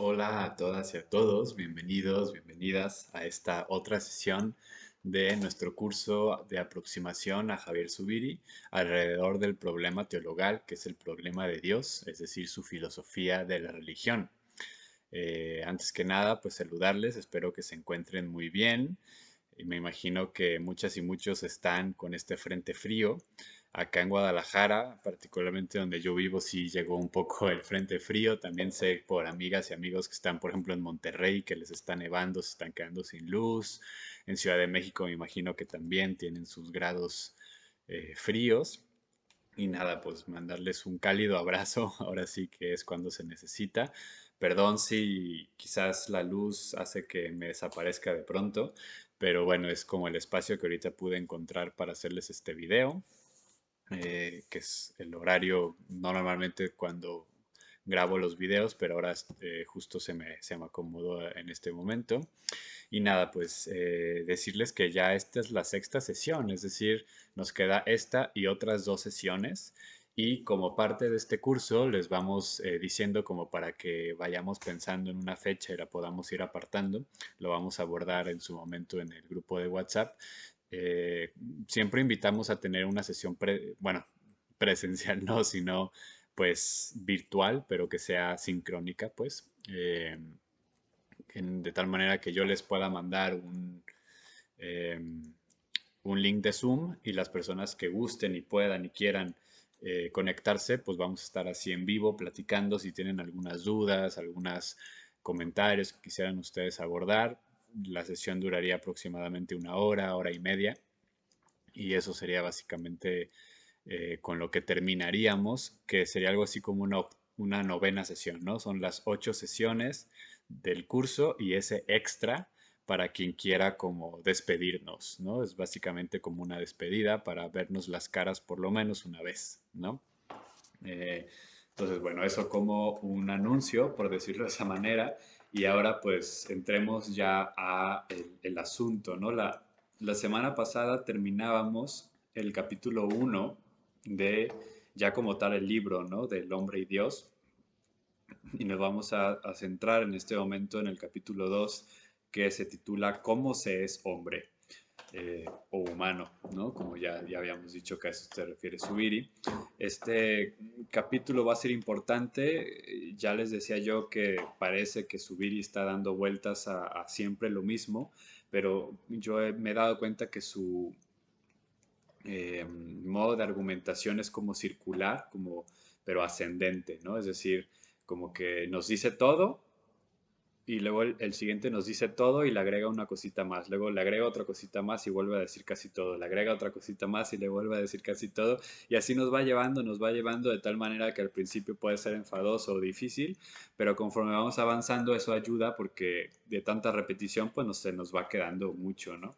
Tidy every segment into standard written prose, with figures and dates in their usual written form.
Hola a todas y a todos, bienvenidos, bienvenidas a esta otra sesión de nuestro curso de aproximación a Javier Zubiri alrededor del problema teologal, que es el problema de Dios, es decir, su filosofía de la religión. Antes que nada, pues saludarles, espero que se encuentren muy bien. Y me imagino que muchas y muchos están con este frente frío. Acá en Guadalajara, particularmente donde yo vivo, sí llegó un poco el frente frío. También sé por amigas y amigos que están, por ejemplo, en Monterrey, que les está nevando, se están quedando sin luz. En Ciudad de México me imagino que también tienen sus grados fríos. Y nada, pues mandarles un cálido abrazo, ahora sí que es cuando se necesita. Perdón si quizás la luz hace que me desaparezca de pronto, pero bueno, es como el espacio que ahorita pude encontrar para hacerles este video, que es el horario normalmente cuando grabo los videos, pero ahora justo se me acomodó en este momento. Y nada, pues decirles que ya esta es la sexta sesión, es decir, nos queda esta y otras dos sesiones. Y como parte de este curso les vamos diciendo como para que vayamos pensando en una fecha y la podamos ir apartando. Lo vamos a abordar en su momento en el grupo de WhatsApp. Eh, Siempre invitamos a tener una sesión, bueno, presencial no, sino pues virtual, pero que sea sincrónica, pues. De tal manera que yo les pueda mandar eh, un link de Zoom y las personas que gusten y puedan y quieran conectarse, pues vamos a estar así en vivo platicando si tienen algunas dudas, algunos comentarios que quisieran ustedes abordar. La sesión duraría aproximadamente una hora, hora y media, y eso sería básicamente con lo que terminaríamos, que sería algo así como una novena sesión, ¿no? Son las 8 sesiones del curso y ese extra para quien quiera como despedirnos, ¿no? Es básicamente como una despedida para vernos las caras por lo menos una vez, ¿no? Eh, entonces, bueno, eso como un anuncio, por decirlo de esa manera, y ahora pues entremos ya a el asunto, ¿no? La semana pasada terminábamos el capítulo 1 de ya como tal el libro, ¿no? Del hombre y Dios, y nos vamos a centrar en este momento en el capítulo 2 que se titula ¿Cómo se es hombre? O humano, ¿no? Como ya habíamos dicho que a eso se refiere Zubiri. Este capítulo va a ser importante. Ya les decía yo que parece que Zubiri está dando vueltas a siempre lo mismo, pero me he dado cuenta que su modo de argumentación es como circular, pero ascendente, ¿no? Es decir, como que nos dice todo y luego el siguiente nos dice todo y le agrega una cosita más, luego le agrega otra cosita más y vuelve a decir casi todo, le agrega otra cosita más y le vuelve a decir casi todo, y así nos va llevando de tal manera que al principio puede ser enfadoso o difícil, pero conforme vamos avanzando eso ayuda porque de tanta repetición pues se nos va quedando mucho, ¿no?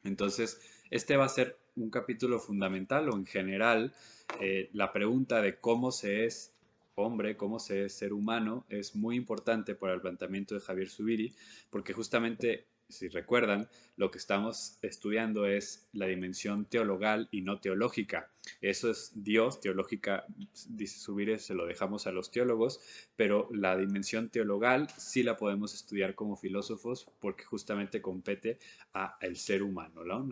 Entonces, este va a ser un capítulo fundamental o en general la pregunta de cómo se es hombre, cómo se es ser humano es muy importante para el planteamiento de Javier Zubiri, porque justamente, si recuerdan, lo que estamos estudiando es la dimensión teologal y no teológica. Eso es Dios, teológica, dice Zubiri, se lo dejamos a los teólogos, pero la dimensión teologal sí la podemos estudiar como filósofos porque justamente compete a el ser humano, ¿no?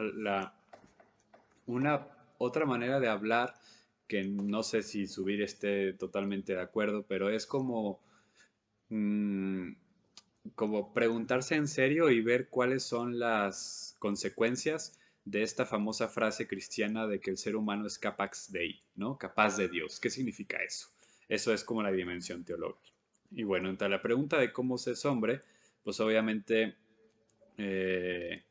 Una otra manera de hablar que no sé si Subir esté totalmente de acuerdo, pero es mm, como preguntarse en serio y ver cuáles son las consecuencias de esta famosa frase cristiana de que el ser humano es capax Dei, ¿no? Capaz de Dios. ¿Qué significa eso? Eso es como la dimensión teológica. Y bueno, entre la pregunta de cómo se es hombre, pues obviamente eh,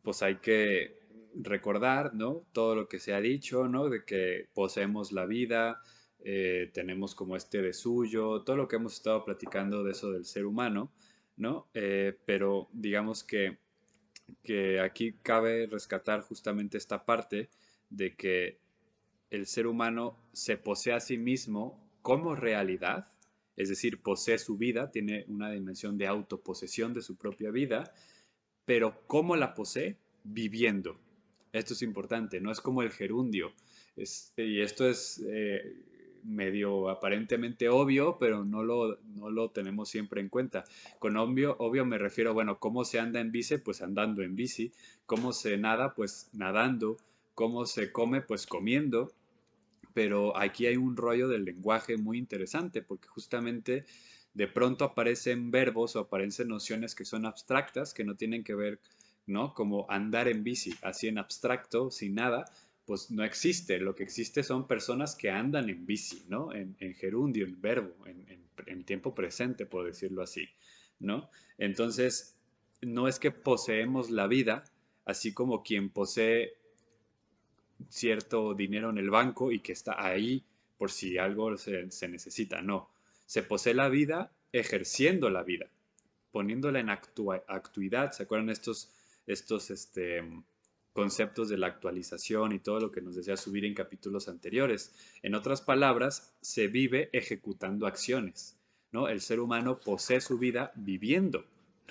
pues hay que recordar, ¿no? Todo lo que se ha dicho, ¿no? De que poseemos la vida, tenemos como este de suyo, todo lo que hemos estado platicando de eso del ser humano, ¿no? Pero digamos que aquí cabe rescatar justamente esta parte de que el ser humano se posee a sí mismo como realidad, es decir, posee su vida, tiene una dimensión de autoposesión de su propia vida, pero ¿cómo la posee? Viviendo. Esto es importante, no es como el gerundio. Y esto es medio aparentemente obvio, pero no lo tenemos siempre en cuenta. Con obvio me refiero, bueno, ¿cómo se anda en bici? Pues andando en bici. ¿Cómo se nada? Pues nadando. ¿Cómo se come? Pues comiendo. Pero aquí hay un rollo del lenguaje muy interesante, porque justamente de pronto aparecen verbos o aparecen nociones que son abstractas, que no tienen que ver, ¿no? Como andar en bici, así en abstracto, sin nada, pues no existe. Lo que existe son personas que andan en bici, ¿no? En gerundio, en verbo, en tiempo presente, por decirlo así, ¿no? Entonces, no es que poseemos la vida, así como quien posee cierto dinero en el banco y que está ahí por si algo se necesita. No, se posee la vida ejerciendo la vida, poniéndola en actuidad. ¿Se acuerdan estos conceptos de la actualización y todo lo que nos decía subir en capítulos anteriores? En otras palabras, se vive ejecutando acciones, ¿no? El ser humano posee su vida viviendo,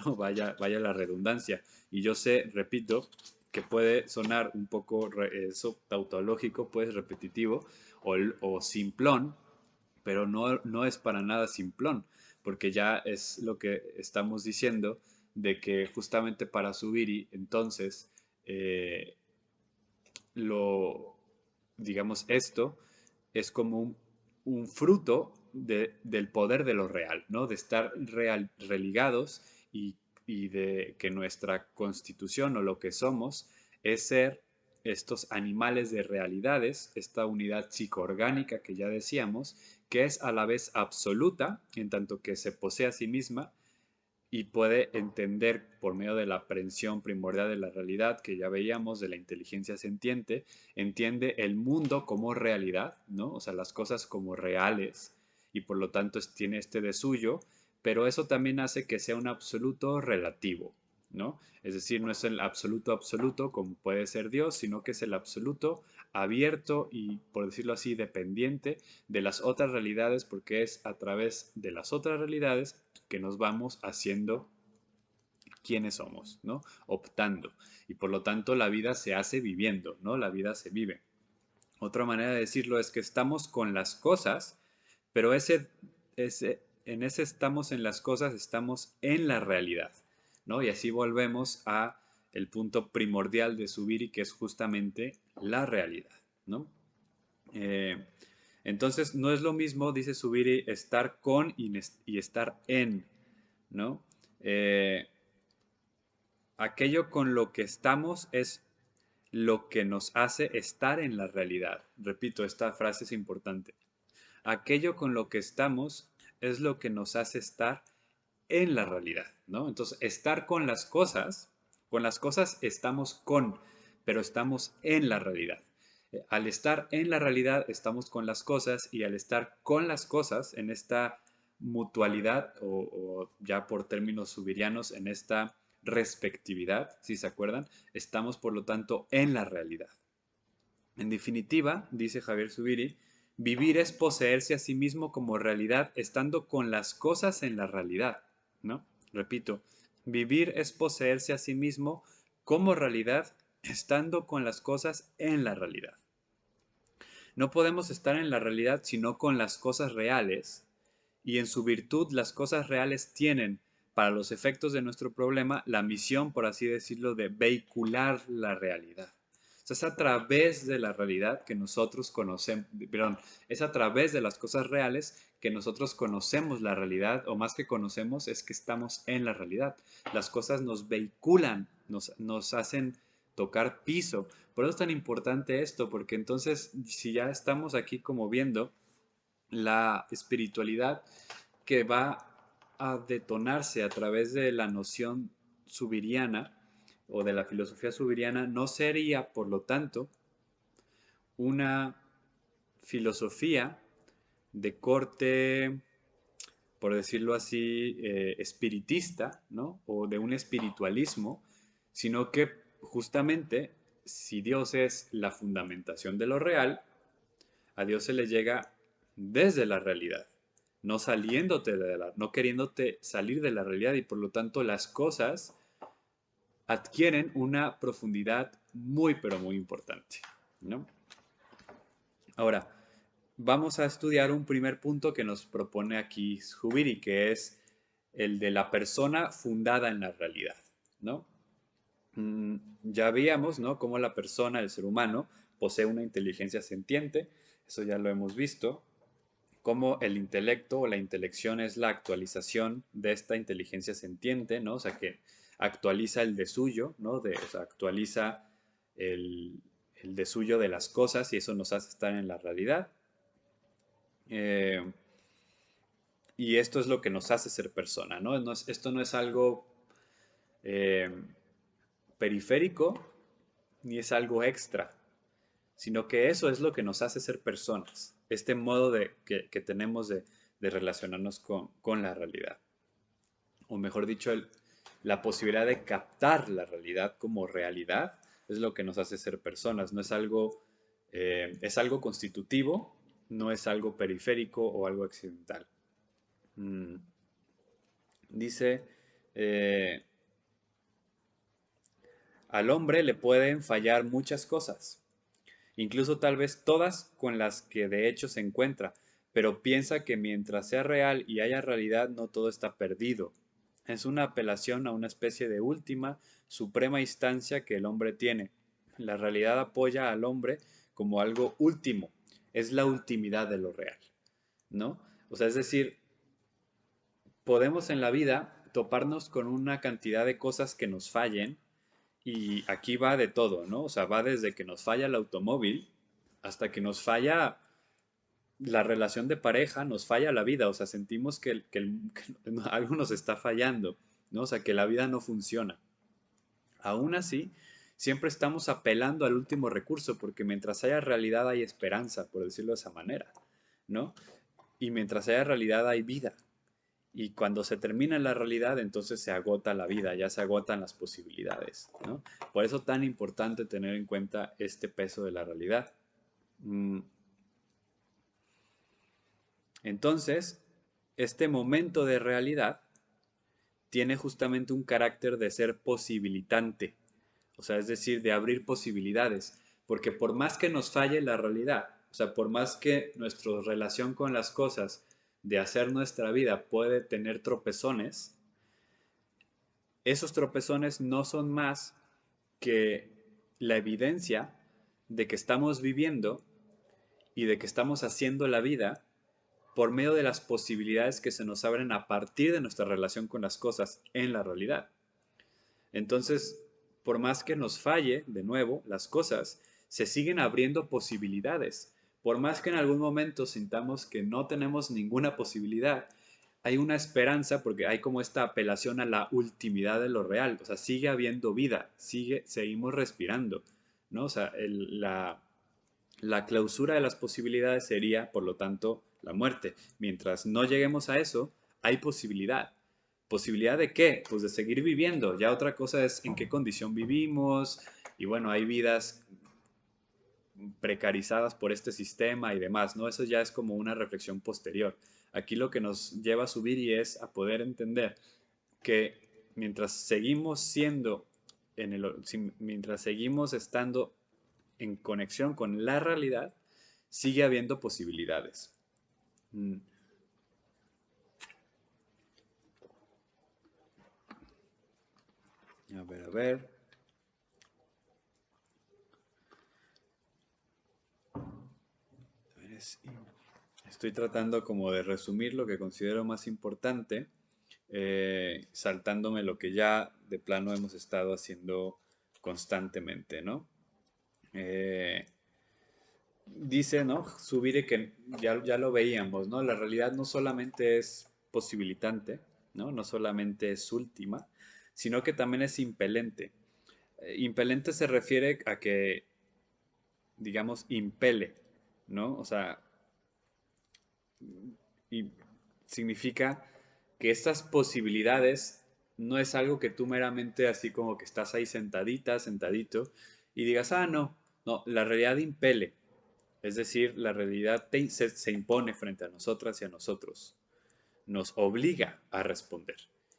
¿no? Vaya la redundancia. Y yo sé, repito, que puede sonar un poco eso tautológico, pues repetitivo o simplón, pero no es para nada simplón, porque ya es lo que estamos diciendo de que justamente para subir y entonces eh, lo, digamos, esto es como un fruto del poder de lo real, ¿no? De estar religados y, y de que nuestra constitución o lo que somos es ser estos animales de realidades, esta unidad psicoorgánica que ya decíamos, que es a la vez absoluta, en tanto que se posee a sí misma, y puede entender por medio de la aprehensión primordial de la realidad que ya veíamos, de la inteligencia sentiente, entiende el mundo como realidad, ¿no? O sea, las cosas como reales y por lo tanto tiene este de suyo, pero eso también hace que sea un absoluto relativo, ¿no? Es decir, no es el absoluto absoluto como puede ser Dios, sino que es el absoluto abierto y, por decirlo así, dependiente de las otras realidades, porque es a través de las otras realidades que nos vamos haciendo quienes somos, ¿no? Optando. Y por lo tanto la vida se hace viviendo, ¿no? La vida se vive. Otra manera de decirlo es que estamos con las cosas, pero en ese estamos en las cosas, estamos en la realidad, ¿no? Y así volvemos a el punto primordial de Subiri, que es justamente la realidad, ¿no? Eh, entonces, no es lo mismo, dice Subiri, estar con y estar en, ¿no? Eh, aquello con lo que estamos es lo que nos hace estar en la realidad. Repito, esta frase es importante. Aquello con lo que estamos es lo que nos hace estar en la realidad, ¿no? Entonces, estar con las cosas estamos con, pero estamos en la realidad. Al estar en la realidad estamos con las cosas y al estar con las cosas en esta mutualidad o ya por términos subirianos en esta respectividad, si se acuerdan, estamos por lo tanto en la realidad. En definitiva, dice Javier Subiri, vivir es poseerse a sí mismo como realidad estando con las cosas en la realidad, ¿no? Repito, vivir es poseerse a sí mismo como realidad estando con las cosas en la realidad. No podemos estar en la realidad sino con las cosas reales, y en su virtud las cosas reales tienen, para los efectos de nuestro problema, la misión, por así decirlo, de vehicular la realidad. O sea, es a través de la realidad que nosotros conocemos, perdón, es a través de las cosas reales que nosotros conocemos la realidad, o más que conocemos, es que estamos en la realidad. Las cosas nos vehiculan, nos hacen tocar piso. Por eso es tan importante esto, porque entonces, si ya estamos aquí como viendo la espiritualidad que va a detonarse a través de la noción subiriana o de la filosofía subiriana, no sería, por lo tanto, una filosofía de corte, por decirlo así, espiritista, ¿no? O de un espiritualismo, sino que justamente si Dios es la fundamentación de lo real, a Dios se le llega desde la realidad, no saliéndote no queriéndote salir de la realidad y por lo tanto las cosas adquieren una profundidad muy pero muy importante, ¿no? Ahora, vamos a estudiar un primer punto que nos propone aquí Zubiri, que es el de la persona fundada en la realidad, ¿no? Ya veíamos, ¿no? Cómo la persona, el ser humano, posee una inteligencia sentiente, eso ya lo hemos visto, cómo el intelecto o la intelección es la actualización de esta inteligencia sentiente, ¿no? O sea, que actualiza el de suyo, ¿no? O sea, actualiza el, el de suyo de las cosas y eso nos hace estar en la realidad. Eh, y esto es lo que nos hace ser persona, ¿no? Esto no es algo eh, periférico ni es algo extra, sino que eso es lo que nos hace ser personas, este modo que tenemos de relacionarnos con la realidad, o mejor dicho, la posibilidad de captar la realidad como realidad es lo que nos hace ser personas, no es algo, es algo constitutivo, no es algo periférico o algo accidental. Mm, Dice, eh, al hombre le pueden fallar muchas cosas, incluso tal vez todas con las que de hecho se encuentra, pero piensa que mientras sea real y haya realidad no todo está perdido. Es una apelación a una especie de última, suprema instancia que el hombre tiene. La realidad apoya al hombre como algo último, es la ultimidad de lo real, ¿no? O sea, es decir, podemos en la vida toparnos con una cantidad de cosas que nos fallen y aquí va de todo, ¿no? O sea, va desde que nos falla el automóvil hasta que nos falla la relación de pareja, nos falla la vida, o sea, sentimos que algo nos está fallando, ¿no? O sea, que la vida no funciona. Aún así, siempre estamos apelando al último recurso, porque mientras haya realidad hay esperanza, por decirlo de esa manera, ¿no? Y mientras haya realidad hay vida. Y cuando se termina la realidad, entonces se agota la vida, ya se agotan las posibilidades, ¿no? Por eso tan importante tener en cuenta este peso de la realidad. Mm, Entonces, este momento de realidad tiene justamente un carácter de ser posibilitante, o sea, es decir, de abrir posibilidades, porque por más que nos falle la realidad, o sea, por más que nuestra relación con las cosas de hacer nuestra vida puede tener tropezones, esos tropezones no son más que la evidencia de que estamos viviendo y de que estamos haciendo la vida por medio de las posibilidades que se nos abren a partir de nuestra relación con las cosas en la realidad. Entonces, por más que nos falle, de nuevo, las cosas, se siguen abriendo posibilidades. Por más que en algún momento sintamos que no tenemos ninguna posibilidad, hay una esperanza porque hay como esta apelación a la ultimidad de lo real. O sea, sigue habiendo vida, seguimos respirando, ¿no? O sea, la clausura de las posibilidades sería, por lo tanto, la muerte. Mientras no lleguemos a eso, hay posibilidad. ¿Posibilidad de qué? Pues de seguir viviendo. Ya otra cosa es en qué condición vivimos. Y bueno, hay vidas precarizadas por este sistema y demás, ¿no? Eso ya es como una reflexión posterior. Aquí lo que nos lleva a subir y es a poder entender que mientras seguimos siendo mientras seguimos estando en conexión con la realidad, sigue habiendo posibilidades. Mm, A ver, a ver. Estoy tratando como de resumir lo que considero más importante, saltándome lo que ya de plano hemos estado haciendo constantemente, ¿no? Eh, Dice, ¿no? Subire que ya lo veíamos, ¿no? La realidad no solamente es posibilitante, ¿no? No solamente es última, sino que también es impelente. Impelente se refiere a que, digamos, impele, ¿no? O sea, y significa que estas posibilidades no es algo que tú meramente así como que estás ahí sentadita, sentadito, y digas, ah, no, no, la realidad impele. Es decir, la realidad se impone frente a nosotras y a nosotros. Nos obliga a responder.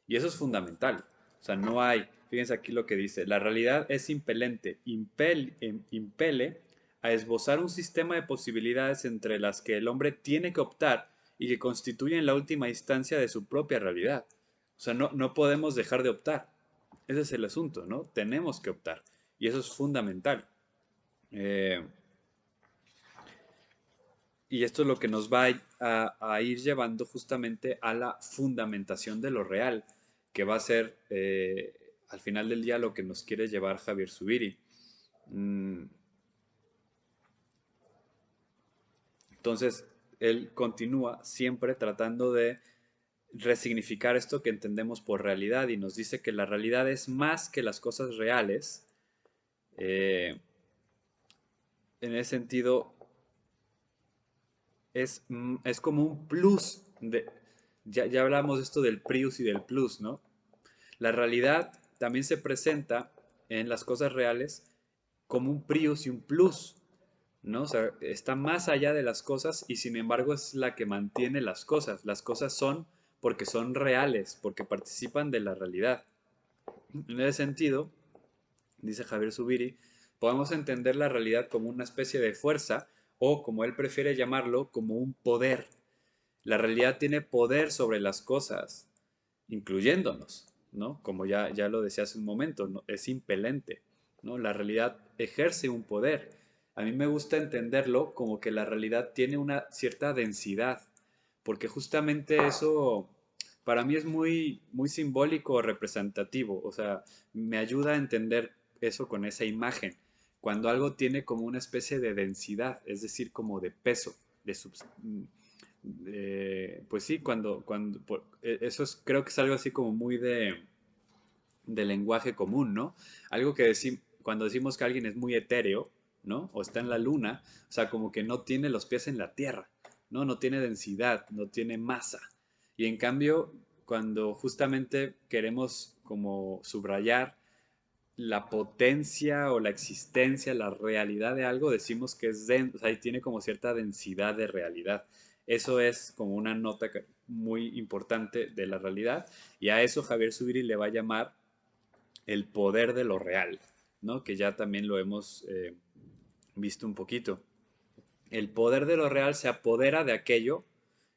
Y eso es fundamental. O sea, no hay, fíjense aquí lo que dice, la realidad es impelente, impele a esbozar un sistema de posibilidades entre las que el hombre tiene que optar y que constituyen la última instancia de su propia realidad. O sea, no podemos dejar de optar. Ese es el asunto, ¿no? Tenemos que optar. Y eso es fundamental. Eh, y esto es lo que nos va a ir llevando justamente a la fundamentación de lo real, que va a ser al final del día lo que nos quiere llevar Javier Zubiri. Mm, Entonces, él continúa siempre tratando de resignificar esto que entendemos por realidad y nos dice que la realidad es más que las cosas reales. Eh, en ese sentido, es como un plus. Ya hablamos de esto del prius y del plus, ¿no? La realidad también se presenta en las cosas reales como un prius y un plus, ¿no? O sea, está más allá de las cosas y sin embargo es la que mantiene las cosas. Las cosas son porque son reales, porque participan de la realidad. En ese sentido, dice Javier Zubiri, podemos entender la realidad como una especie de fuerza o, como él prefiere llamarlo, como un poder. La realidad tiene poder sobre las cosas, incluyéndonos, ¿no? Como ya lo decía hace un momento, ¿no? Es impelente, ¿no? La realidad ejerce un poder. A mí me gusta entenderlo como que la realidad tiene una cierta densidad, porque justamente eso para mí es muy simbólico o representativo, o sea, me ayuda a entender eso con esa imagen, cuando algo tiene como una especie de densidad, es decir, como de peso, de, pues sí, eso creo que es algo así como muy de lenguaje común, ¿no? Algo que cuando decimos que alguien es muy etéreo, ¿no? O está en la luna, o sea, como que no tiene los pies en la tierra, ¿no? No tiene densidad, no tiene masa. Y en cambio, cuando justamente queremos como subrayar la potencia o la existencia, la realidad de algo, decimos que o sea, tiene como cierta densidad de realidad. Eso es como una nota muy importante de la realidad y a eso Javier Zubiri le va a llamar el poder de lo real, ¿no? Que ya también lo hemos visto un poquito. El poder de lo real se apodera de aquello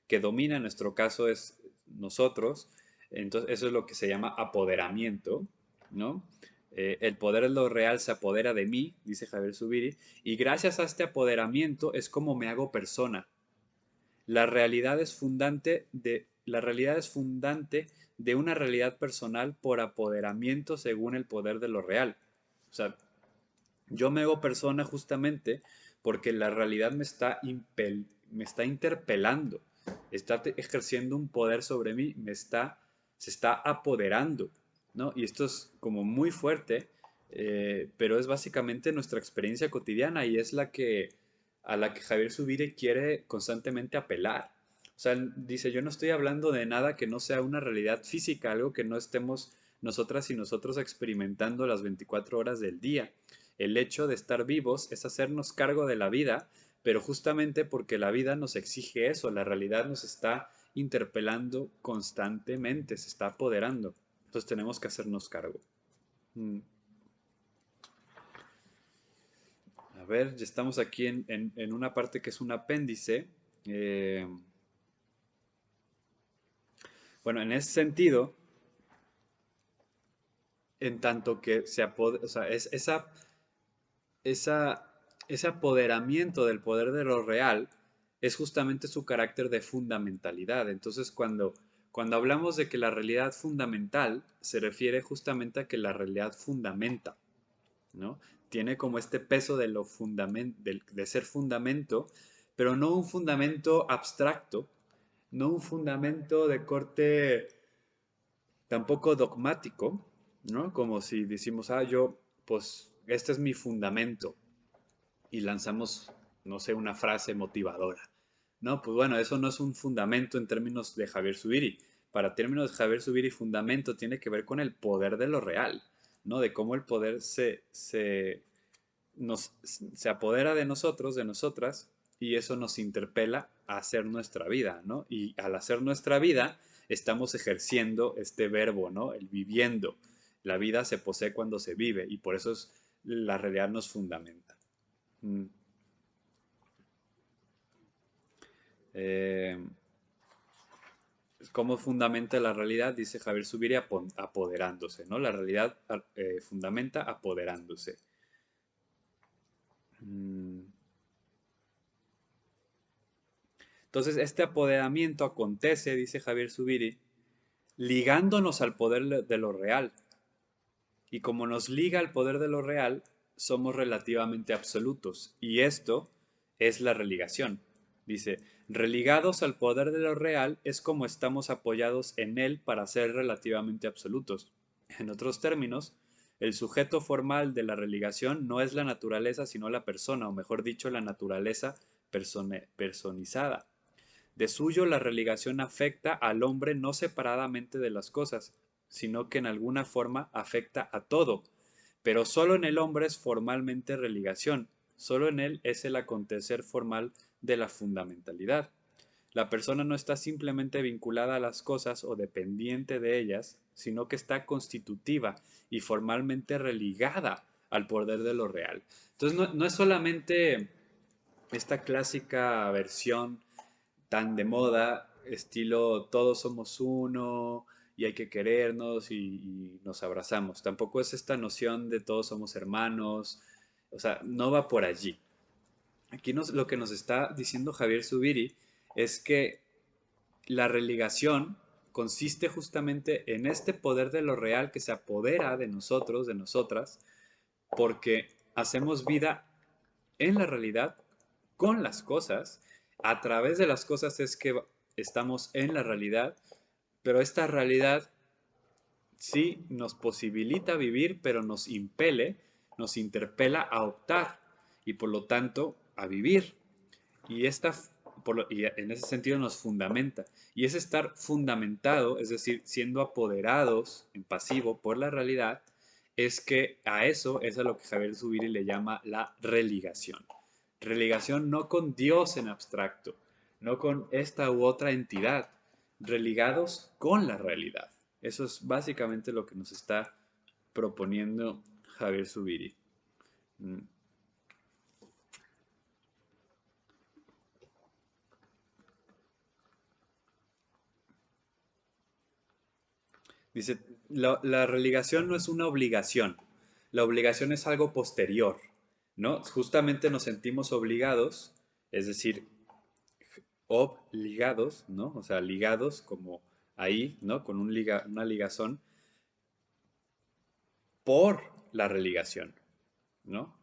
que domina, en nuestro caso es nosotros, entonces eso es lo que se llama apoderamiento, ¿no? El poder de lo real se apodera de mí, dice Javier Zubiri, y gracias a este apoderamiento es como me hago persona. La realidad es fundante de una realidad personal por apoderamiento según el poder de lo real. O sea, yo me hago persona justamente porque la realidad me está interpelando, está ejerciendo un poder sobre mí, se está apoderando, ¿no? Y esto es como muy fuerte, pero es básicamente nuestra experiencia cotidiana y es a la que Javier Zubiri quiere constantemente apelar. O sea, dice, yo no estoy hablando de nada que no sea una realidad física, algo que no estemos nosotras y nosotros experimentando las 24 horas del día. El hecho de estar vivos es hacernos cargo de la vida, pero justamente porque la vida nos exige eso, la realidad nos está interpelando constantemente, se está apoderando. Entonces tenemos que hacernos cargo. Mm. A ver, ya estamos aquí en una parte que es un apéndice. Eh, bueno, en ese sentido, en tanto que o sea, esa, ese apoderamiento del poder de lo real es justamente su carácter de fundamentalidad. Entonces, cuando hablamos de que la realidad fundamental, se refiere justamente a que la realidad fundamenta, ¿no? Tiene como este peso de ser fundamento, pero no un fundamento abstracto, no un fundamento de corte tampoco dogmático, ¿no? Como si decimos, pues, este es mi fundamento, y lanzamos, no sé, una frase motivadora. No, pues bueno, eso no es un fundamento en términos de Javier Zubiri. Para términos de Javier Zubiri, fundamento tiene que ver con el poder de lo real, ¿no? De cómo el poder se apodera de nosotros, de nosotras, y eso nos interpela a hacer nuestra vida, ¿no? Y al hacer nuestra vida, estamos ejerciendo este verbo, ¿no? El viviendo. La vida se posee cuando se vive, y por eso la realidad nos fundamenta. Mm. Eh, ¿Cómo fundamenta la realidad? Dice Javier Zubiri, apoderándose, ¿no? La realidad fundamenta apoderándose. Mm. Entonces, este apoderamiento acontece, dice Javier Zubiri, ligándonos al poder de lo real. Y como nos liga al poder de lo real, somos relativamente absolutos. Y esto es la religación. Dice, religados al poder de lo real es como estamos apoyados en él para ser relativamente absolutos. En otros términos, el sujeto formal de la religación no es la naturaleza, sino la persona, o mejor dicho, la naturaleza personizada. De suyo, la religación afecta al hombre no separadamente de las cosas, sino que en alguna forma afecta a todo. Pero solo en el hombre es formalmente religación, solo en él es el acontecer formal de la fundamentalidad. La persona no está simplemente vinculada a las cosas o dependiente de ellas, sino que está constitutiva y formalmente religada al poder de lo real. Entonces no es solamente esta clásica versión tan de moda, estilo todos somos uno y hay que querernos y nos abrazamos. Tampoco es esta noción de todos somos hermanos, o sea, no va por allí. Aquí lo que nos está diciendo Javier Zubiri es que la religación consiste justamente en este poder de lo real que se apodera de nosotros, de nosotras, porque hacemos vida en la realidad con las cosas. A través de las cosas es que estamos en la realidad, pero esta realidad sí nos posibilita vivir, pero nos impele, nos interpela a optar y por lo tanto a vivir. Y, y en ese sentido nos fundamenta. Y es estar fundamentado, es decir, siendo apoderados en pasivo por la realidad, es que a eso es a lo que Javier Zubiri le llama la religación. Religación no con Dios en abstracto, no con esta u otra entidad, religados con la realidad. Eso es básicamente lo que nos está proponiendo Javier Zubiri. Mm. Dice, la religación no es una obligación, la obligación es algo posterior, ¿no? Justamente nos sentimos obligados, es decir, obligados, ¿no? O sea, ligados como ahí, ¿no? Con una ligazón por la religación, ¿no?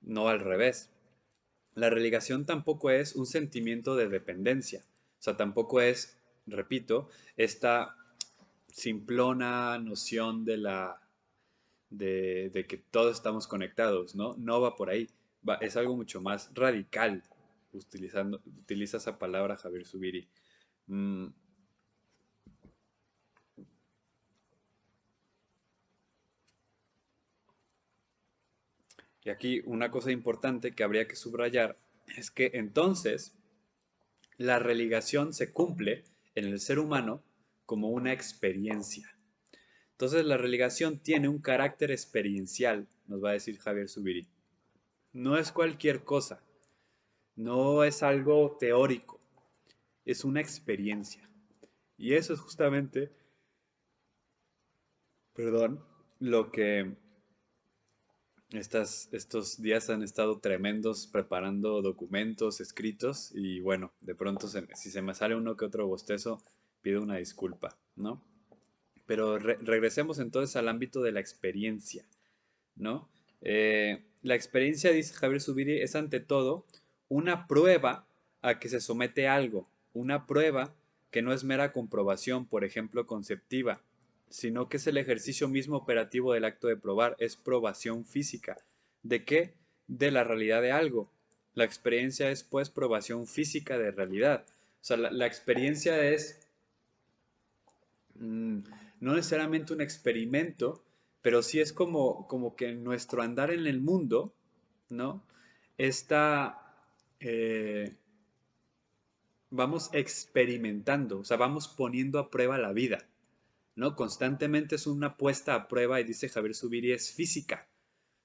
No al revés. La religación tampoco es un sentimiento de dependencia, o sea, tampoco es, repito, esta simplona noción de que todos estamos conectados, ¿no? No va por ahí, es algo mucho más radical, utiliza esa palabra Javier Zubiri. Mm. Y aquí una cosa importante que habría que subrayar es que entonces la religación se cumple en el ser humano como una experiencia. Entonces la religación tiene un carácter experiencial, nos va a decir Javier Zubiri. No es cualquier cosa, no es algo teórico, es una experiencia. Y eso es justamente, perdón, lo que estos días han estado tremendos preparando documentos, escritos, y bueno, de pronto si se me sale uno que otro bostezo, pido una disculpa, ¿no? Pero regresemos entonces al ámbito de la experiencia, ¿no? La experiencia, dice Javier Zubiri, es ante todo una prueba a que se somete algo, una prueba que no es mera comprobación, por ejemplo, conceptiva, sino que es el ejercicio mismo operativo del acto de probar, es probación física. ¿De qué? De la realidad de algo. La experiencia es, pues, probación física de realidad. O sea, la experiencia es mm, no necesariamente un experimento, pero sí es como que nuestro andar en el mundo, ¿no? Está, eh, vamos experimentando, o sea, vamos poniendo a prueba la vida, ¿no? Constantemente es una puesta a prueba y dice Javier Zubiri, es física,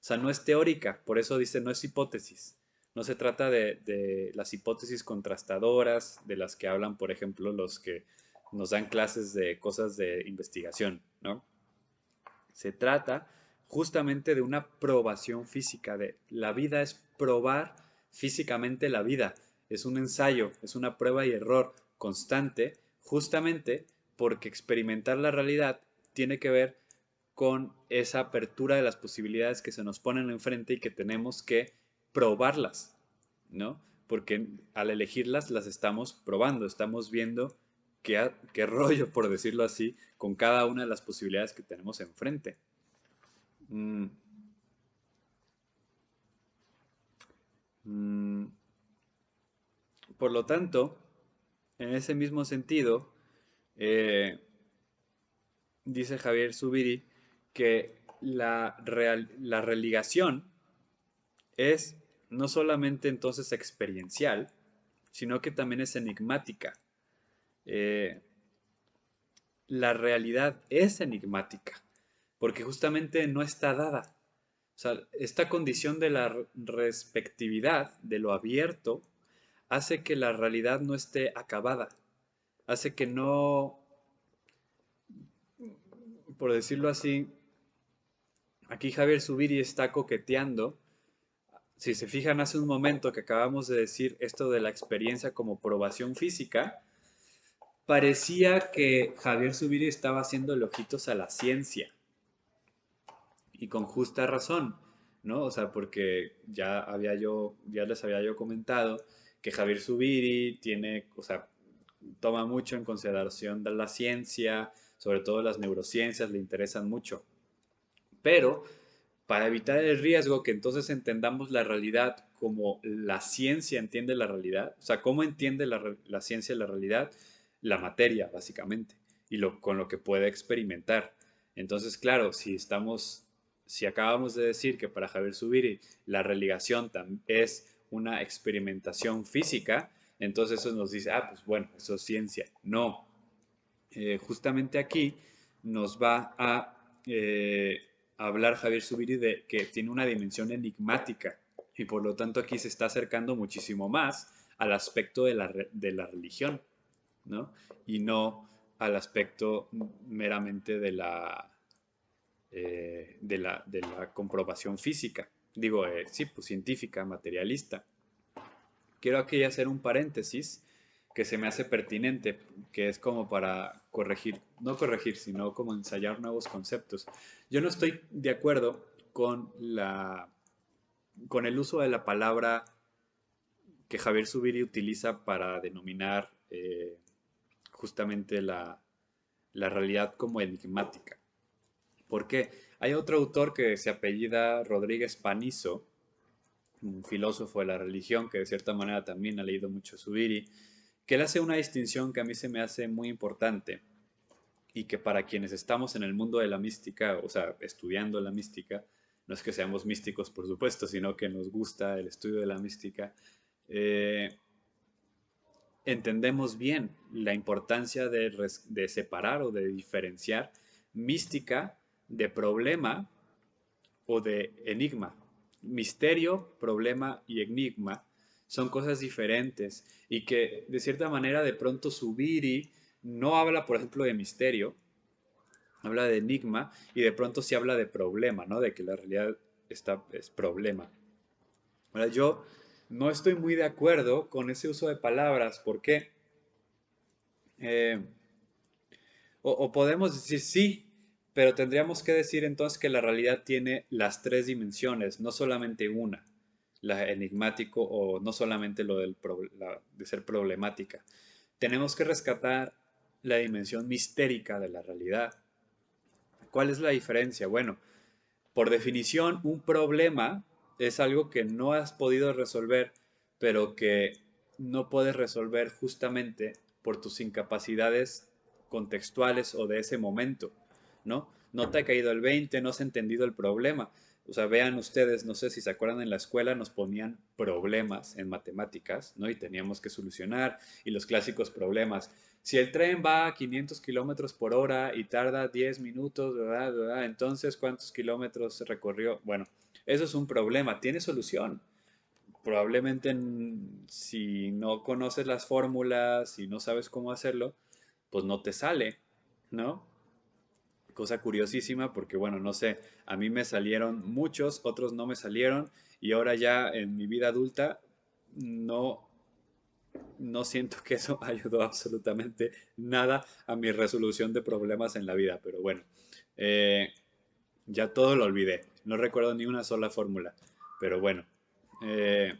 o sea, no es teórica, por eso dice no es hipótesis, No se trata de las hipótesis contrastadoras de las que hablan, por ejemplo, los que nos dan clases de cosas de investigación, ¿no? Se trata justamente de una probación física, de la vida es probar físicamente la vida, es un ensayo, es una prueba y error constante, justamente porque experimentar la realidad tiene que ver con esa apertura de las posibilidades que se nos ponen enfrente y que tenemos que probarlas, ¿no? Porque al elegirlas las estamos probando, estamos viendo qué rollo, por decirlo así, con cada una de las posibilidades que tenemos enfrente. Mm, mm, por lo tanto, en ese mismo sentido, eh, dice Javier Zubiri que la religación es no solamente entonces experiencial, sino que también es enigmática. Eh, la realidad es enigmática, porque justamente no está dada. O sea, esta condición de la respectividad, de lo abierto, hace que la realidad no esté acabada, hace que no, por decirlo así, aquí Javier Zubiri está coqueteando. Si se fijan hace un momento que acabamos de decir esto de la experiencia como probación física, parecía que Javier Zubiri estaba haciendo ojitos a la ciencia y con justa razón, ¿no? O sea, porque ya les había yo comentado que Javier Zubiri tiene, o sea, toma mucho en consideración de la ciencia, sobre todo las neurociencias, le interesan mucho. Pero para evitar el riesgo que entonces entendamos la realidad como la ciencia entiende la realidad, o sea, ¿cómo entiende la ciencia la realidad? La materia, básicamente, y con lo que puede experimentar. Entonces, claro, si acabamos de decir que para Javier Zubiri la religación es una experimentación física, entonces eso nos dice, ah, pues bueno, eso es ciencia. No, justamente aquí nos va a hablar Javier Zubiri de que tiene una dimensión enigmática y por lo tanto aquí se está acercando muchísimo más al aspecto de la religión, ¿no? Y no al aspecto meramente de la comprobación física. Digo, sí, pues científica, materialista. Quiero aquí hacer un paréntesis que se me hace pertinente, que es como para corregir, no corregir, sino como ensayar nuevos conceptos. Yo no estoy de acuerdo con el uso de la palabra que Javier Zubiri utiliza para denominar justamente la realidad como enigmática. ¿Por qué? Hay otro autor que se apellida Rodríguez Panizo, un filósofo de la religión que de cierta manera también ha leído mucho Zubiri, que él hace una distinción que a mí se me hace muy importante y que para quienes estamos en el mundo de la mística, o sea, estudiando la mística, no es que seamos místicos, por supuesto, sino que nos gusta el estudio de la mística, eh, entendemos bien la importancia de separar o de diferenciar mística de problema o de enigma. Misterio, problema y enigma son cosas diferentes y que de cierta manera de pronto Zubiri no habla, por ejemplo, de misterio, habla de enigma y de pronto sí habla de problema, ¿no? De que la realidad es problema. Ahora, yo no estoy muy de acuerdo con ese uso de palabras porque eh, o podemos decir sí, pero tendríamos que decir entonces que la realidad tiene las tres dimensiones, no solamente una, la enigmático o no solamente lo de ser problemática. Tenemos que rescatar la dimensión mistérica de la realidad. ¿Cuál es la diferencia? Bueno, por definición, un problema es algo que no has podido resolver, pero que no puedes resolver justamente por tus incapacidades contextuales o de ese momento, ¿no? No te ha caído el 20, no has entendido el problema. O sea, vean ustedes, no sé si se acuerdan, en la escuela nos ponían problemas en matemáticas, ¿no? Y teníamos que solucionar, y los clásicos problemas. Si el tren va a 500 kilómetros por hora y tarda 10 minutos, ¿verdad? ¿verdad? Entonces, ¿cuántos kilómetros se recorrió? Bueno, eso es un problema, tiene solución. probablemente si no conoces las fórmulas, si no sabes cómo hacerlo, pues no te sale, ¿no? Cosa curiosísima porque, bueno, no sé, a mí me salieron muchos, otros no me salieron y ahora ya en mi vida adulta no, no siento que eso ayudó absolutamente nada a mi resolución de problemas en la vida, pero bueno, eh, ya todo lo olvidé, no recuerdo ni una sola fórmula, pero bueno, eh,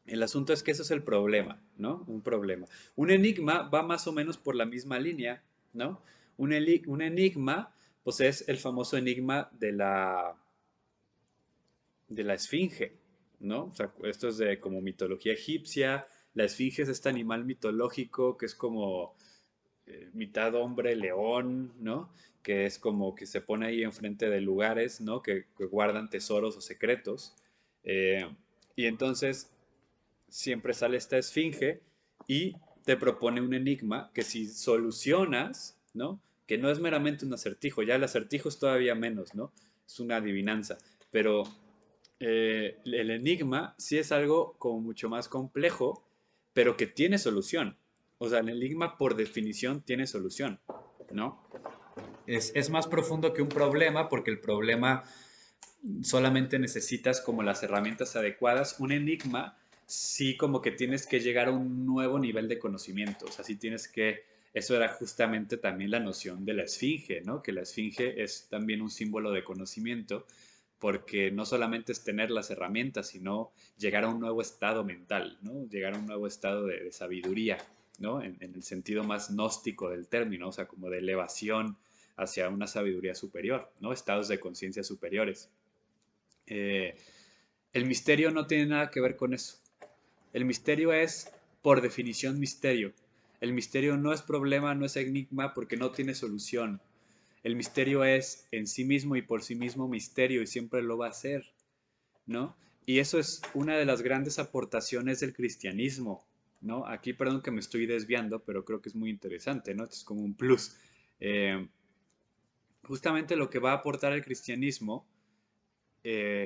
el asunto es que eso es el problema, ¿no? Un problema. Un enigma va más o menos por la misma línea, ¿no? Un enigma, pues es el famoso enigma de la esfinge, ¿no? O sea, esto es de como mitología egipcia. La esfinge es este animal mitológico que es como mitad hombre, león, ¿no? Que es como que se pone ahí enfrente de lugares, ¿no? Que guardan tesoros o secretos. Eh, y entonces siempre sale esta esfinge y te propone un enigma que si solucionas, ¿no? Que no es meramente un acertijo, ya el acertijo es todavía menos, ¿no? Es una adivinanza, pero el enigma sí es algo como mucho más complejo, pero que tiene solución. O sea, el enigma por definición tiene solución, ¿no? Es más profundo que un problema porque el problema solamente necesitas como las herramientas adecuadas. Un enigma, sí como que tienes que llegar a un nuevo nivel de conocimiento. O sea, sí tienes que... Eso era justamente también la noción de la esfinge, ¿no? Que la esfinge es también un símbolo de conocimiento porque no solamente es tener las herramientas, sino llegar a un nuevo estado mental, ¿no? Llegar a un nuevo estado de sabiduría, ¿no? En el sentido más gnóstico del término, o sea, como de elevación hacia una sabiduría superior, ¿no? Estados de conciencia superiores. Eh, el misterio no tiene nada que ver con eso. El misterio es, por definición, misterio. El misterio no es problema, no es enigma, porque no tiene solución. El misterio es en sí mismo y por sí mismo misterio y siempre lo va a ser, ¿no? Y eso es una de las grandes aportaciones del cristianismo, ¿no? Aquí, perdón que me estoy desviando, pero creo que es muy interesante, ¿no? Es como un plus. Eh, Justamente lo que va a aportar el cristianismo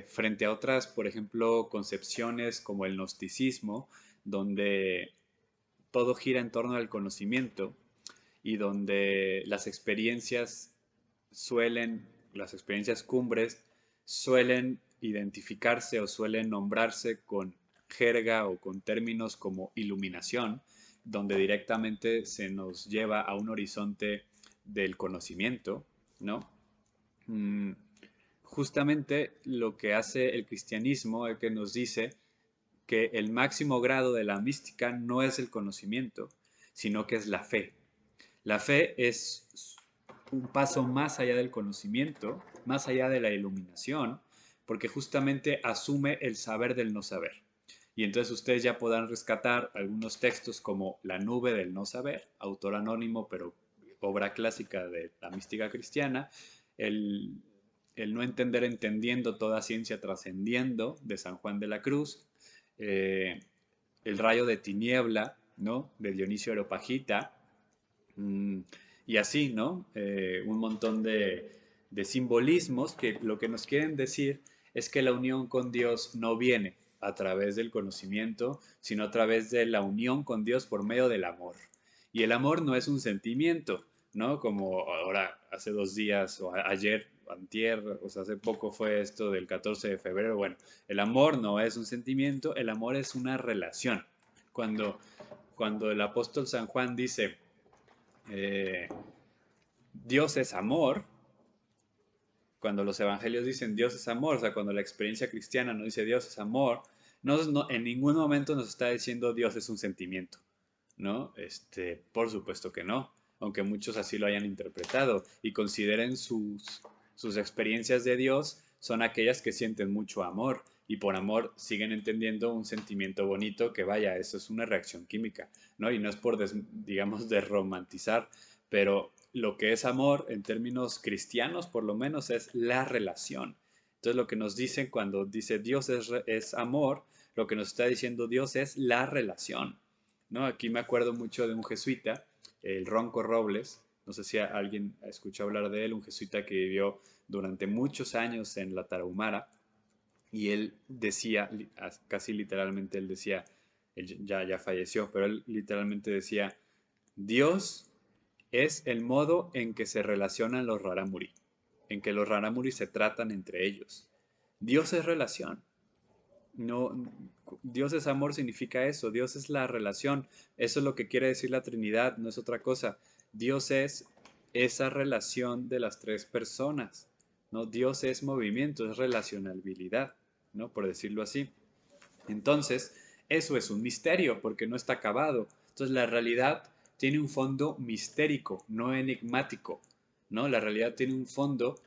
frente a otras, por ejemplo, concepciones como el gnosticismo, donde todo gira en torno al conocimiento y donde las experiencias cumbres suelen identificarse o suelen nombrarse con jerga o con términos como iluminación, donde directamente se nos lleva a un horizonte del conocimiento, ¿no? Mm, justamente lo que hace el cristianismo es que nos dice que el máximo grado de la mística no es el conocimiento, sino que es la fe. La fe es un paso más allá del conocimiento, más allá de la iluminación, porque justamente asume el saber del no saber. Y entonces ustedes ya podrán rescatar algunos textos como La nube del no saber, autor anónimo, pero obra clásica de la mística cristiana, el, el no entender entendiendo toda ciencia trascendiendo de San Juan de la Cruz, eh, el rayo de tiniebla, ¿no? De Dionisio Areopagita, mm, y así, ¿no? Un montón de simbolismos que lo que nos quieren decir es que la unión con Dios no viene a través del conocimiento, sino a través de la unión con Dios por medio del amor. Y el amor no es un sentimiento, ¿no? Como ahora, hace 2 días, o ayer, antier, o sea, hace poco fue esto del 14 de febrero. Bueno, el amor no es un sentimiento, el amor es una relación. Cuando, cuando el apóstol San Juan dice, eh, Dios es amor, cuando los evangelios dicen Dios es amor, o sea, cuando la experiencia cristiana no dice Dios es amor, en ningún momento nos está diciendo Dios es un sentimiento, ¿no? Por supuesto que no, aunque muchos así lo hayan interpretado y consideren sus experiencias de Dios son aquellas que sienten mucho amor y por amor siguen entendiendo un sentimiento bonito que vaya, eso es una reacción química, ¿no? Y no es por, digamos, desromantizar, pero lo que es amor en términos cristianos por lo menos es la relación. Entonces lo que nos dicen cuando dice Dios es amor, lo que nos está diciendo Dios es la relación, ¿no? Aquí me acuerdo mucho de un jesuita, el Ronco Robles, no sé si alguien escuchó hablar de él, un jesuita que vivió durante muchos años en la Tarahumara, Y él decía, casi literalmente él decía, él ya falleció, pero él literalmente decía, Dios es el modo en que se relacionan los rarámuri, en que los rarámuri se tratan entre ellos. Dios es relación. No, Dios es amor significa eso, Dios es la relación, eso es lo que quiere decir la Trinidad, no es otra cosa. Dios es esa relación de las tres personas, ¿no? Dios es movimiento, es relacionalidad, ¿no? Por decirlo así. Entonces, eso es un misterio porque no está acabado. Entonces, la realidad tiene un fondo mistérico, no enigmático, ¿no? La realidad tiene un fondo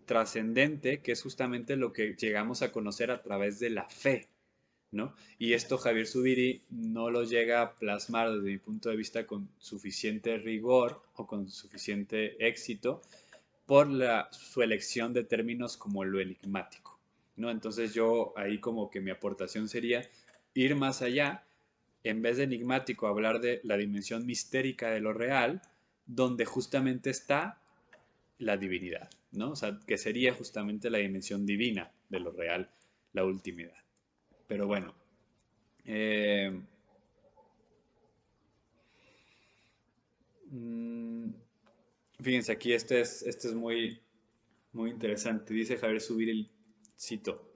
trascendente, que es justamente lo que llegamos a conocer a través de la fe, ¿no? Y esto Javier Zubiri no lo llega a plasmar desde mi punto de vista con suficiente rigor o con suficiente éxito por su elección de términos como lo enigmático, ¿no? Entonces yo ahí como que mi aportación sería ir más allá, en vez de enigmático, hablar de la dimensión mistérica de lo real, donde justamente está la divinidad, ¿no? O sea, que sería justamente la dimensión divina de lo real, la ultimidad. Pero bueno, eh, mm, fíjense, aquí este es muy interesante. Dice Javier Subir cito,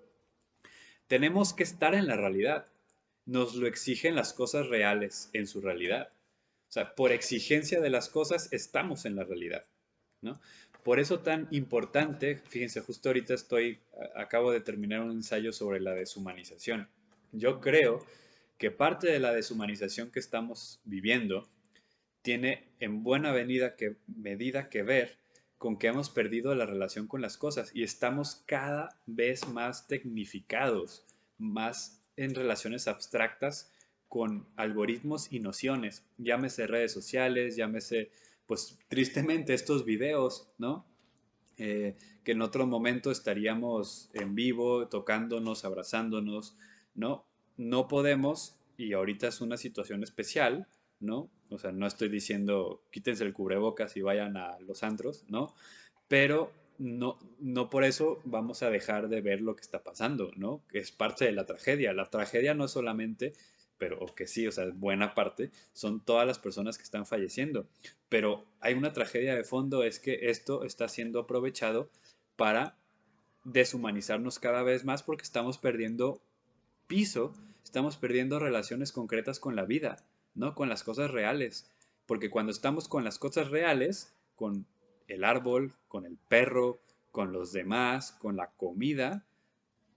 tenemos que estar en la realidad. Nos lo exigen las cosas reales en su realidad. O sea, por exigencia de las cosas estamos en la realidad, ¿no? Por eso tan importante, fíjense, justo ahorita acabo de terminar un ensayo sobre la deshumanización. Yo creo que parte de la deshumanización que estamos viviendo tiene en buena medida que ver con que hemos perdido la relación con las cosas y estamos cada vez más tecnificados, más en relaciones abstractas con algoritmos y nociones, llámese redes sociales, llámese, pues tristemente estos videos, ¿no? Que en otro momento estaríamos en vivo, tocándonos, abrazándonos, ¿no? No podemos, y ahorita es una situación especial, ¿no? O sea, no estoy diciendo quítense el cubrebocas y vayan a los antros, ¿no? Pero no por eso vamos a dejar de ver lo que está pasando, ¿no? Que es parte de la tragedia. La tragedia no es solamente, pero o que sí, o sea, buena parte, son todas las personas que están falleciendo. Pero hay una tragedia de fondo, es que esto está siendo aprovechado para deshumanizarnos cada vez más porque estamos perdiendo piso, estamos perdiendo relaciones concretas con la vida, ¿no? Con las cosas reales. Porque cuando estamos con las cosas reales, con el árbol, con el perro, con los demás, con la comida,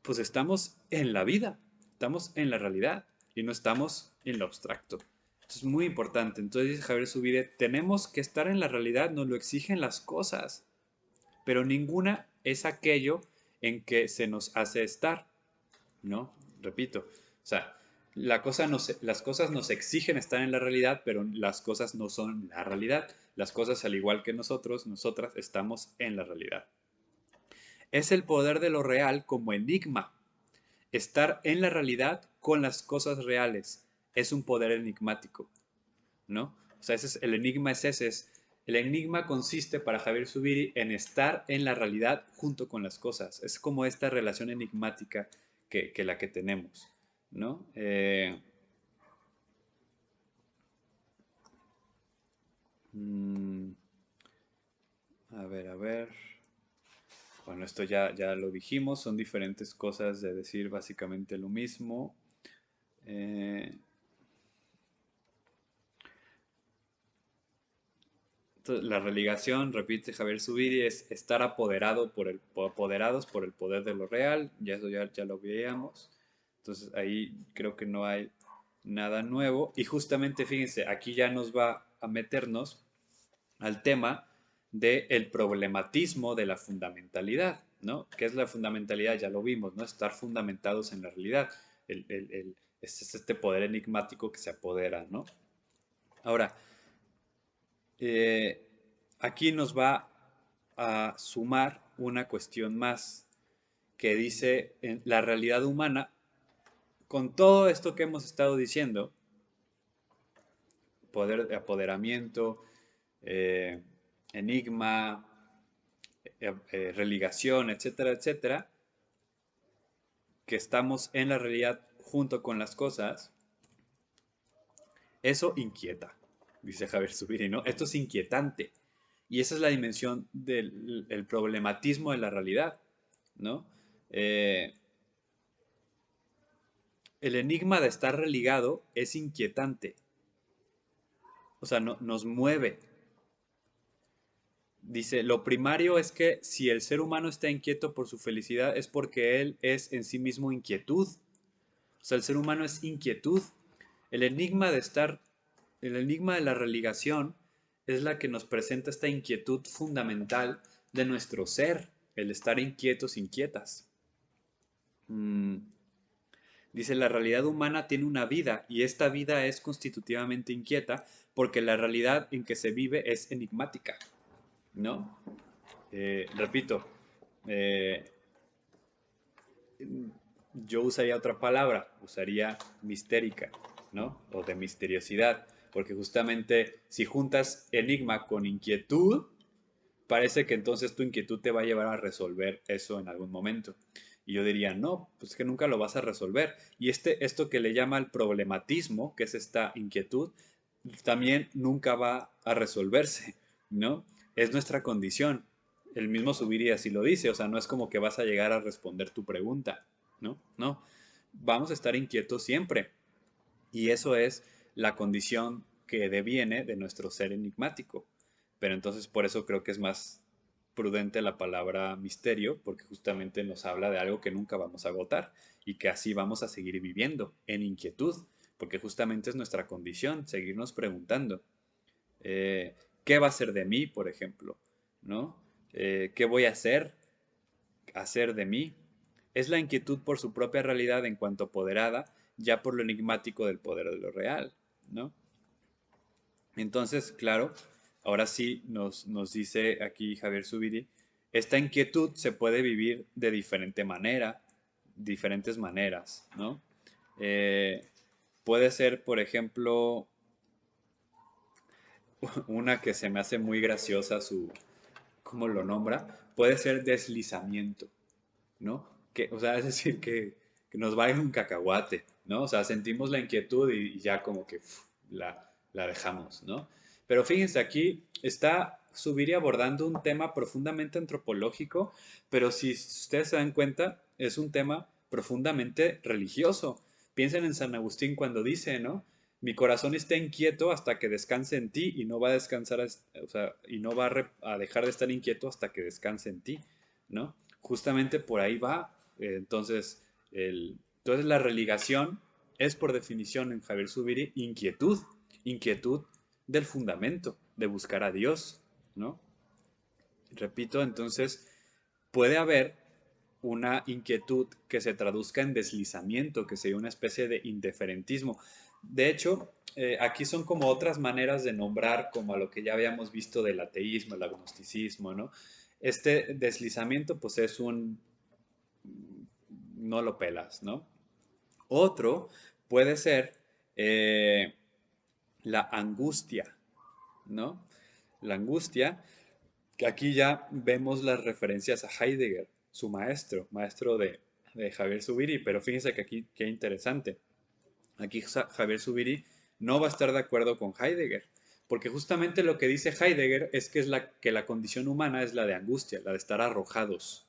pues estamos en la vida, estamos en la realidad y no estamos en lo abstracto. Esto es muy importante. Entonces dice Javier Subire, tenemos que estar en la realidad, nos lo exigen las cosas, pero ninguna es aquello en que se nos hace estar, ¿no? Repito, o sea, las cosas nos exigen estar en la realidad, pero las cosas no son la realidad. Las cosas, al igual que nosotros, nosotras, estamos en la realidad. Es el poder de lo real como enigma. Estar en la realidad con las cosas reales es un poder enigmático, ¿no? O sea, el enigma es ese. El enigma consiste para Javier Zubiri en estar en la realidad junto con las cosas. Es como esta relación enigmática que la que tenemos, ¿no? Mm, a ver, a ver. Bueno, esto ya lo dijimos, son diferentes cosas de decir básicamente lo mismo. Eh, entonces, la religación, repite Javier Zubiri, es estar apoderados por el poder de lo real, ya eso ya lo veíamos. Entonces ahí creo que no hay nada nuevo. Y justamente, fíjense, aquí ya nos va a meternos al tema del problematismo de la fundamentalidad, ¿no? ¿Qué es la fundamentalidad? Ya lo vimos, ¿no? Estar fundamentados en la realidad. Es este poder enigmático que se apodera, ¿no? Ahora, eh, aquí nos va a sumar una cuestión más que dice en la realidad humana, con todo esto que hemos estado diciendo, poder de apoderamiento, eh, enigma, religación, etcétera, etcétera, que estamos en la realidad junto con las cosas, eso inquieta, dice Javier Zubiri, ¿no? Esto es inquietante. Y esa es la dimensión del el problematismo de la realidad, ¿no? Eh, el enigma de estar religado es inquietante, o sea, nos mueve. Dice, lo primario es que si el ser humano está inquieto por su felicidad es porque él es en sí mismo inquietud. O sea, el ser humano es inquietud. El enigma de estar, el enigma de la religación es la que nos presenta esta inquietud fundamental de nuestro ser, el estar inquietos, inquietas. Mm, Dice, la realidad humana tiene una vida y esta vida es constitutivamente inquieta porque la realidad en que se vive es enigmática, ¿no? Repito, eh, yo usaría otra palabra, usaría mistérica, ¿no? O de misteriosidad, porque justamente si juntas enigma con inquietud, parece que entonces tu inquietud te va a llevar a resolver eso en algún momento. Y yo diría, no, pues que nunca lo vas a resolver. Y esto que le llama el problematismo, que es esta inquietud, también nunca va a resolverse, ¿no? Es nuestra condición. El mismo Zubiri así lo dice, o sea, no es como que vas a llegar a responder tu pregunta, ¿no? No, vamos a estar inquietos siempre. Y eso es la condición que deviene de nuestro ser enigmático. Pero entonces por eso creo que es más prudente la palabra misterio, porque justamente nos habla de algo que nunca vamos a agotar y que así vamos a seguir viviendo en inquietud, porque justamente es nuestra condición, seguirnos preguntando, eh, ¿qué va a ser de mí, por ejemplo? ¿No? ¿Qué voy a hacer de mí? Es la inquietud por su propia realidad en cuanto apoderada, ya por lo enigmático del poder de lo real, ¿no? Entonces, claro, ahora sí nos dice aquí Javier Zubiri, esta inquietud se puede vivir de diferente manera, diferentes maneras, ¿no? Eh, puede ser, por ejemplo, una que se me hace muy graciosa su, ¿cómo lo nombra? Puede ser deslizamiento, ¿no? Que, o sea, es decir, que nos vaya un cacahuate, ¿no? O sea, sentimos la inquietud y ya como que la dejamos, ¿no? Pero fíjense, aquí está Zubiri abordando un tema profundamente antropológico, pero si ustedes se dan cuenta, es un tema profundamente religioso. Piensen en San Agustín cuando dice, ¿no? Mi corazón está inquieto hasta que descanse en ti y no va a descansar, o sea, y no va a dejar de estar inquieto hasta que descanse en ti, ¿no? Justamente por ahí va. Entonces la religación es por definición en Javier Zubiri inquietud, inquietud del fundamento, de buscar a Dios, ¿no? Repito, entonces puede haber una inquietud que se traduzca en deslizamiento, que sería una especie de indiferentismo. De hecho, aquí son como otras maneras de nombrar como a lo que ya habíamos visto del ateísmo, el agnosticismo, ¿no? Este deslizamiento pues es un no lo pelas, ¿no? Otro puede ser eh, la angustia, ¿no? La angustia, que aquí ya vemos las referencias a Heidegger, su maestro de Javier Zubiri, pero fíjense que aquí qué interesante. Aquí Javier Zubiri no va a estar de acuerdo con Heidegger, porque justamente lo que dice Heidegger es que la condición humana es la de angustia, la de estar arrojados,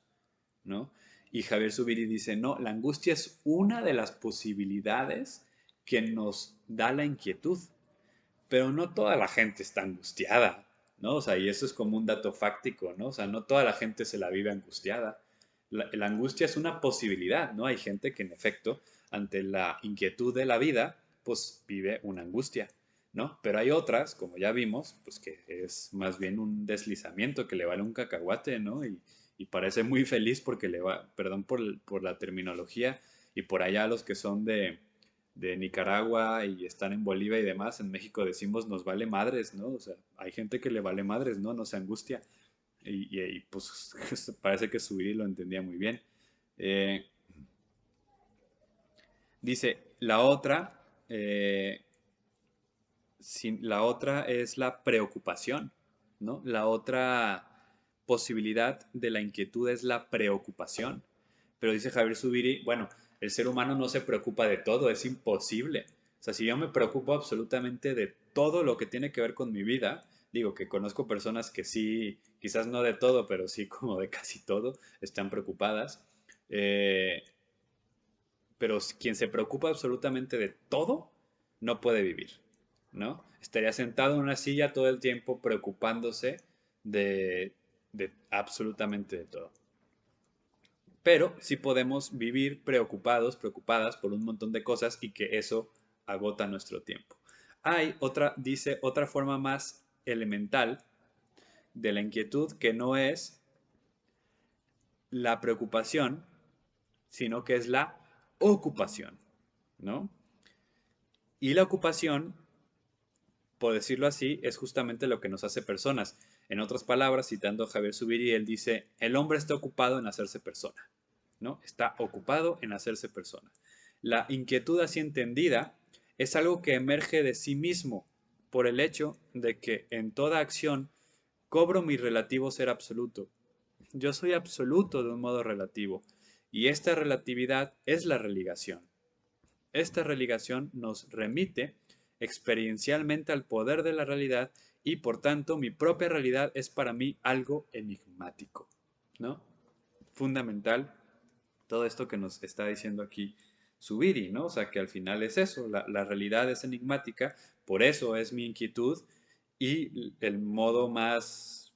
¿no? Y Javier Zubiri dice, no, la angustia es una de las posibilidades que nos da la inquietud, pero no toda la gente está angustiada, ¿no? O sea, y eso es como un dato fáctico, ¿no? O sea, no toda la gente se la vive angustiada. La angustia es una posibilidad, ¿no? Hay gente que en efecto, ante la inquietud de la vida, pues vive una angustia, ¿no? Pero hay otras, como ya vimos, pues que es más bien un deslizamiento que le vale un cacahuate, ¿no? Y parece muy feliz porque le va, perdón por la terminología, y por allá los que son de Nicaragua y están en Bolivia y demás, en México decimos nos vale madres, ¿no? O sea, hay gente que le vale madres, ¿no? No se angustia. Pues parece que Zubiri lo entendía muy bien. Eh, dice, la otra es la preocupación, ¿no? La otra posibilidad de la inquietud es la preocupación. Pero dice Javier Zubiri, bueno, El ser humano no se preocupa de todo, es imposible. O sea, si yo me preocupo absolutamente de todo lo que tiene que ver con mi vida, digo que conozco personas que sí, quizás no de todo, pero sí como de casi todo, están preocupadas. Eh, pero quien se preocupa absolutamente de todo, no puede vivir, ¿no? Estaría sentado en una silla todo el tiempo preocupándose de, de absolutamente de todo. Pero sí podemos vivir preocupados, preocupadas por un montón de cosas y que eso agota nuestro tiempo. Hay otra, dice, otra forma más elemental de la inquietud que no es la preocupación, sino que es la ocupación, ¿no? Y la ocupación, por decirlo así, es justamente lo que nos hace personas. En otras palabras, citando a Javier Zubiri, él dice, el hombre está ocupado en hacerse persona, ¿no? Está ocupado en hacerse persona. La inquietud así entendida es algo que emerge de sí mismo por el hecho de que en toda acción cobro mi relativo ser absoluto. Yo soy absoluto de un modo relativo y esta relatividad es la religación. Esta religación nos remite experiencialmente al poder de la realidad y por tanto mi propia realidad es para mí algo enigmático, ¿no? Fundamental todo esto que nos está diciendo aquí Zubiri, ¿no? O sea, que al final es eso, la realidad es enigmática, por eso es mi inquietud y el modo más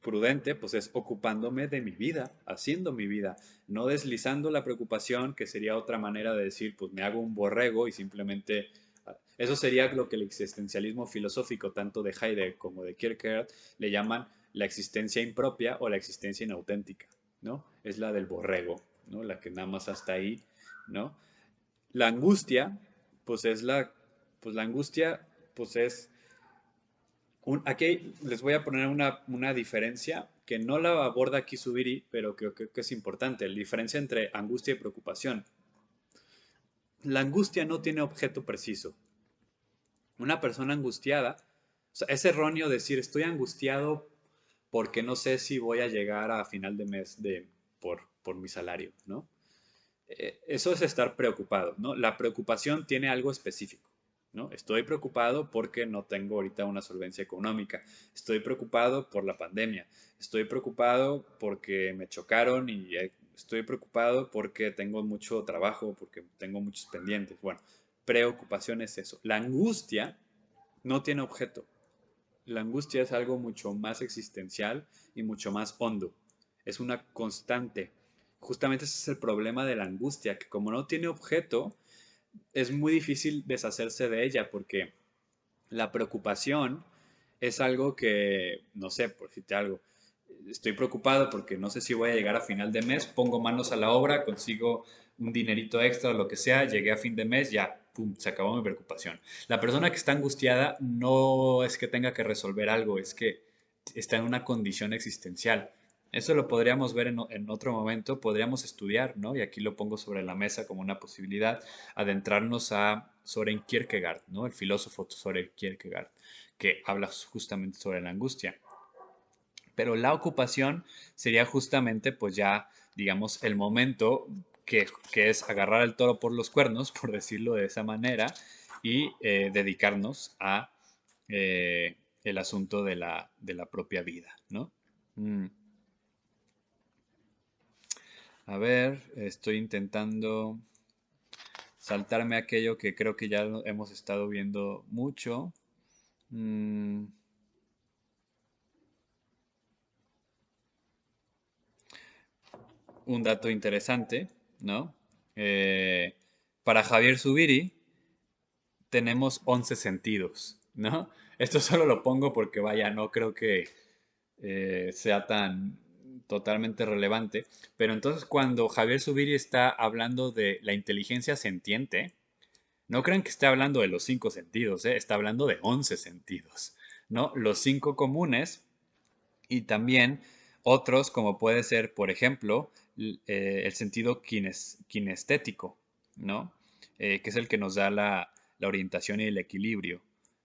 prudente, pues es ocupándome de mi vida, haciendo mi vida, no deslizando la preocupación, que sería otra manera de decir, pues me hago un borrego y simplemente... Eso sería lo que el existencialismo filosófico, tanto de Heidegger como de Kierkegaard, le llaman la existencia impropia o la existencia inauténtica, ¿no? Es la del borrego, ¿no? La que nada más hasta ahí, ¿no? La angustia, pues es pues la angustia, pues es aquí les voy a poner una diferencia que no la aborda aquí Zubiri, pero creo que es importante. La diferencia entre angustia y preocupación. La angustia no tiene objeto preciso. Una persona angustiada, o sea, es erróneo decir estoy angustiado porque no sé si voy a llegar a final de mes por mi salario, ¿no? Eso es estar preocupado, ¿no? La preocupación tiene algo específico, ¿no? Estoy preocupado porque no tengo ahorita una solvencia económica. Estoy preocupado por la pandemia. Estoy preocupado porque me chocaron y estoy preocupado porque tengo mucho trabajo, porque tengo muchos pendientes. Bueno, preocupación es eso. La angustia no tiene objeto. La angustia es algo mucho más existencial y mucho más hondo. Es una constante. Justamente ese es el problema de la angustia, que como no tiene objeto, es muy difícil deshacerse de ella, porque la preocupación es algo que, no sé, por decirte algo, estoy preocupado porque no sé si voy a llegar a final de mes, pongo manos a la obra, consigo un dinerito extra o lo que sea, llegué a fin de mes, ya, pum, se acabó mi preocupación. La persona que está angustiada no es que tenga que resolver algo, es que está en una condición existencial. Eso lo podríamos ver en otro momento, podríamos estudiar, ¿no? Y aquí lo pongo sobre la mesa como una posibilidad, adentrarnos a Soren Kierkegaard, ¿no? El filósofo Soren Kierkegaard, que habla justamente sobre la angustia. Pero la ocupación sería justamente, pues ya, digamos, el momento que es agarrar el toro por los cuernos, por decirlo de esa manera, y dedicarnos a el asunto de la propia vida, ¿no? Mm. A ver, estoy intentando saltarme aquello que creo que ya hemos estado viendo mucho. Mm, un dato interesante, ¿no? Eh, para Javier Zubiri tenemos 11 sentidos, ¿no? Esto solo lo pongo porque, vaya, no creo que sea tan totalmente relevante, pero entonces cuando Javier Zubiri está hablando de la inteligencia sentiente, no crean que esté hablando de los 5 sentidos, ¿eh? Está hablando de 11 sentidos, ¿no? Los 5 comunes y también otros como puede ser, por ejemplo, el sentido kinestético, ¿no? Que es el que nos da la orientación y el equilibrio,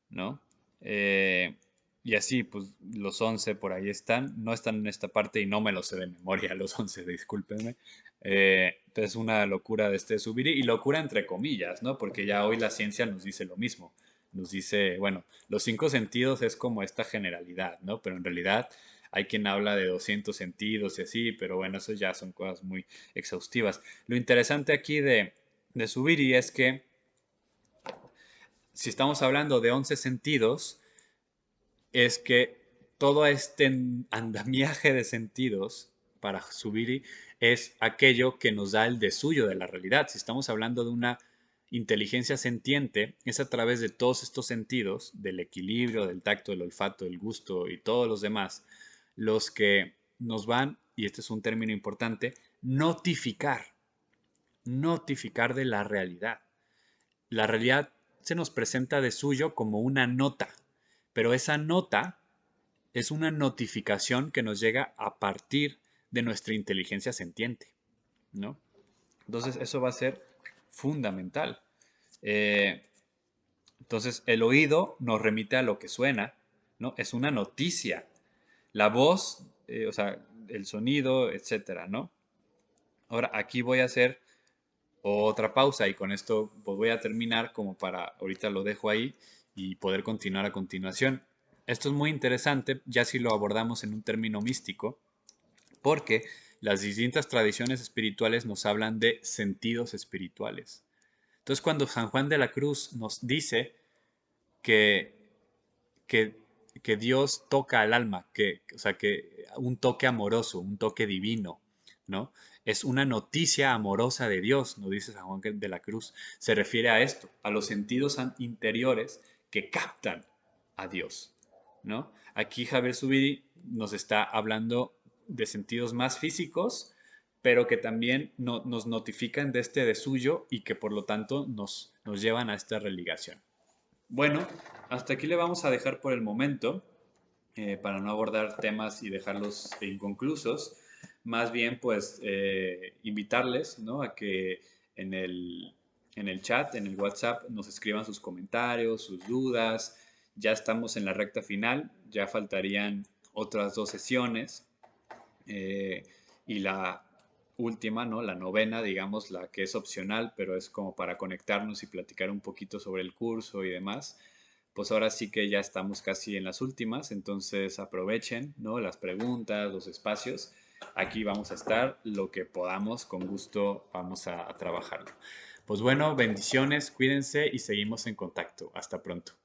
¿no? Eh, y así, pues los 11 por ahí están, no están en esta parte y no me los sé de memoria, los 11, discúlpenme. es una locura de este Zubiri, y locura entre comillas, ¿no? Porque ya hoy la ciencia nos dice lo mismo. Nos dice, bueno, los cinco sentidos es como esta generalidad, ¿no? Pero en realidad hay quien habla de 200 sentidos y así, pero bueno, eso ya son cosas muy exhaustivas. Lo interesante aquí de Zubiri es que si estamos hablando de 11 sentidos, es que todo este andamiaje de sentidos para Zubiri es aquello que nos da el desuyo de la realidad. Si estamos hablando de una inteligencia sentiente, es a través de todos estos sentidos, del equilibrio, del tacto, del olfato, del gusto y todos los demás, los que nos van, y este es un término importante, notificar de la realidad. La realidad se nos presenta de suyo como una nota, pero esa nota es una notificación que nos llega a partir de nuestra inteligencia sentiente, ¿no? Entonces eso va a ser fundamental. Eh, entonces el oído nos remite a lo que suena, ¿no? Es una noticia. La voz, o sea, el sonido, etcétera, ¿no? Ahora aquí voy a hacer otra pausa y con esto pues voy a terminar como para, ahorita lo dejo ahí y poder continuar a continuación. Esto es muy interesante, ya si lo abordamos en un término místico, porque las distintas tradiciones espirituales nos hablan de sentidos espirituales. Entonces, cuando San Juan de la Cruz nos dice que, que, que Dios toca al alma, o sea, que un toque amoroso, un toque divino, ¿no? Es una noticia amorosa de Dios, nos dice San Juan de la Cruz. Se refiere a esto, a los sentidos interiores que captan a Dios, ¿no? Aquí Javier Zubiri nos está hablando de sentidos más físicos, pero que también nos notifican de este de suyo y que por lo tanto nos llevan a esta religación. Bueno, hasta aquí le vamos a dejar por el momento, para no abordar temas y dejarlos inconclusos. Más bien, pues, invitarles, ¿no? A que en en el chat, en el WhatsApp, nos escriban sus comentarios, sus dudas. Ya estamos en la recta final, ya faltarían otras dos sesiones. eh, y la última, ¿no? La novena, digamos, la que es opcional, pero es como para conectarnos y platicar un poquito sobre el curso y demás. Pues ahora sí que ya estamos casi en las últimas, entonces aprovechen, ¿no? Las preguntas, los espacios. Aquí vamos a estar, lo que podamos, con gusto vamos a trabajarlo. Pues bueno, bendiciones, cuídense y seguimos en contacto. Hasta pronto.